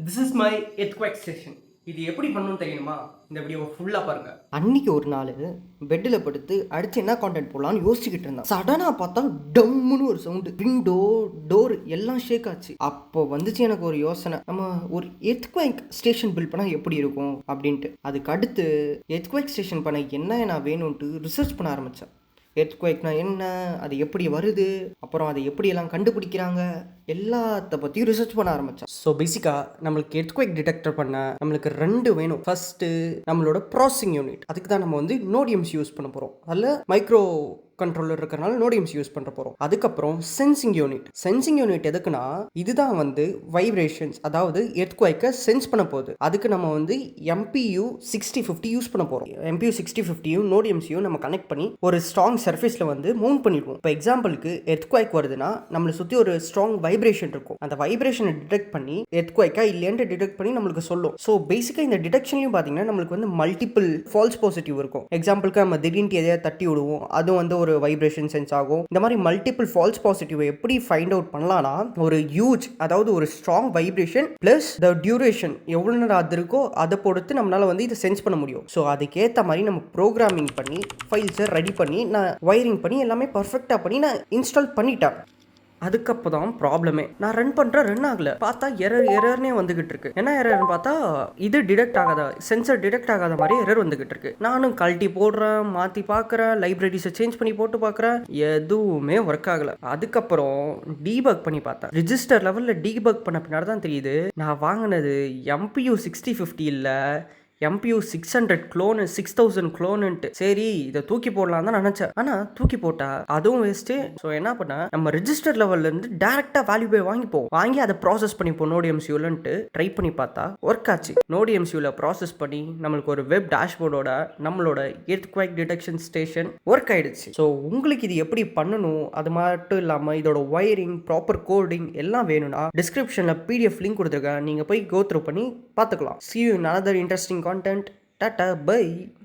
This is my earthquake station. இது எப்படி பண்ணணும்னு தெரியுமா? இந்த வீடியோவை ஃபுல்லாக பாருங்க. அன்னைக்கு ஒரு நாள் பெட்டில் படுத்து அடுத்து என்ன கான்டென்ட் போடலான்னு யோசிச்சுக்கிட்டு இருந்தேன். சடனாக பார்த்தா டம்முன்னு ஒரு சவுண்டு, விண்டோ டோர் எல்லாம் ஷேக் ஆச்சு. அப்போ வந்துச்சு எனக்கு ஒரு யோசனை, நம்ம ஒரு எர்த்குவேக் ஸ்டேஷன் பில்ட் பண்ணால் எப்படி இருக்கும் அப்படின்ட்டு. அதுக்கு அடுத்து எர்த்குவேக் ஸ்டேஷன் பண்ண என்ன நான் வேணும்ன்ட்டு ரிசர்ச் பண்ண ஆரம்பித்தேன். எர்த்குவேக்னா என்ன, அது எப்படி வருது, அப்புறம் அதை எப்படியெல்லாம் கண்டுபிடிக்கிறாங்க, எல்லாத்த பற்றியும் ரிசர்ச் பண்ண ஆரம்பித்தேன். ஸோ பேசிக்காக நம்மளுக்கு எர்த்குவேக் டிடெக்டர் பண்ண நம்மளுக்கு ரெண்டு வேணும். ஃபர்ஸ்ட்டு நம்மளோட ப்ராசஸிங் யூனிட். அதுக்கு தான் நம்ம வந்து நோடியம்ஸ் யூஸ் பண்ண போகிறோம். அதில் மைக்ரோ கண்ட்ரோலர் இருக்கிறனால நோடியம்ஸ் யூஸ் பண்ணுற போகிறோம். அதுக்கப்புறம் சென்சிங் யூனிட். சென்சிங் யூனிட் எதுக்குன்னா இதுதான் வந்து வைப்ரேஷன்ஸ், அதாவது எர்த்குவேக்கை சென்ஸ் பண்ண போகுது. அதுக்கு நம்ம வந்து MPU 6050 யூஸ் பண்ண போகிறோம். MPU 6050யும் நோடியம்ஸையும் நம்ம கனெக்ட் பண்ணி ஒரு ஸ்ட்ராங் சர்ஃபேஸில் வந்து மவுண்ட் பண்ணிடுவோம். இப்போ எக்ஸாம்பிளுக்கு எர்த்குவேக் வருதுன்னா நம்மளை சுற்றி ஒரு ஸ்ட்ராங் வைப்ரேஷன் இருக்கும். அந்த வைப்ரேஷனை டிடெக்ட் பண்ணி எர்த்குவேக்கா இல்லையான்னு டிடெக்ட் பண்ணி நம்மளுக்கு சொல்லும். ஸோ பேசிக்காக இந்த டிடெக்ஷன்லையும் பார்த்தீங்கன்னா நம்மளுக்கு வந்து மல்டிபிள் ஃபால்ஸ் பாசிட்டிவ் இருக்கும். எக்ஸாம்பிளுக்கு நம்ம திடீர்னு எதையாவது தட்டி விடுவோம், அதுவும் வந்து ஒரு வைப்ரேஷன் சென்ஸ் ஆகும். இந்த மாதிரி மல்டிபிள் ஃபால்ஸ் பாசிட்டிவ் எப்படி ஃபைண்ட் அவுட் பண்ணலாம்னா, ஒரு ஹியூஜ், அதாவது ஒரு strong vibration plus the duration எவ்வளோ நேரம் அது இருக்கோ அதை பொறுத்து நம்மளால வந்து இதை சென்ஸ் பண்ண முடியும். ஸோ அதுக்கேற்ற மாதிரி நம்ம ப்ரோக்ராமிங் பண்ணி ஃபைல்ஸை ரெடி பண்ணி நான் வயரிங் பண்ணி எல்லாமே பர்ஃபெக்டாக பண்ணி நான் இன்ஸ்டால் பண்ணிட்டேன். அதுக்கப்போ தான் ப்ராப்ளமே. நான் ரன் ஆகல. பார்த்தா எரர்னே வந்துகிட்டு இருக்கு. என்ன எரர்னு பார்த்தா இது டிடெக்ட் ஆகாத, சென்சர் டிடெக்ட் ஆகாத மாதிரி எரர் வந்துகிட்டு இருக்கு. நானும் கழட்டி போடுறேன், மாற்றி பார்க்குறேன், லைப்ரரிஸை சேஞ்ச் பண்ணி போட்டு பார்க்குறேன், எதுவுமே ஒர்க் ஆகலை. அதுக்கப்புறம் டீபக் பண்ணி பார்த்தேன். ரிஜிஸ்டர் லெவலில் டீபக் பண்ண பின்னாடி தான் தெரியுது நான் வாங்கினது MPU 6050 இல்லை, MPU 600 க்ளோனு, 6000 க்ளோனுன்ட்டு. சரி இதை தூக்கி போடலாம் தான் நினச்சேன். ஆனால் தூக்கி போட்டா அதுவும் வேஸ்ட்டு. ஸோ என்ன பண்ண, நம்ம ரிஜிஸ்டர் லெவல்லேருந்து டேரெக்டாக வேல்யூ பை வாங்கி அதை ப்ராசஸ் பண்ணிப்போம் நோடிஎம்சியூலன்ட்டு ட்ரை பண்ணி பார்த்தா ஒர்க் ஆச்சு. நோடிஎம்சியூவில் ப்ராசஸ் பண்ணி நம்மளுக்கு ஒரு வெப் டேஷ்போர்டோட நம்மளோட எர்த்குவேக் டிடெக்ஷன் ஸ்டேஷன் ஒர்க் ஆயிடுச்சு. ஸோ உங்களுக்கு இது எப்படி பண்ணணும், அது மட்டும் இல்லாமல் இதோட ஒயரிங், ப்ராப்பர் கோடிங் எல்லாம் வேணும்னா டிஸ்கிரிப்ஷனில் PDF லிங்க் கொடுத்துருக்கேன். நீங்கள் போய் கோ த்ரூ பண்ணி பார்த்துக்கலாம். See you in another interesting content. Tata, bye.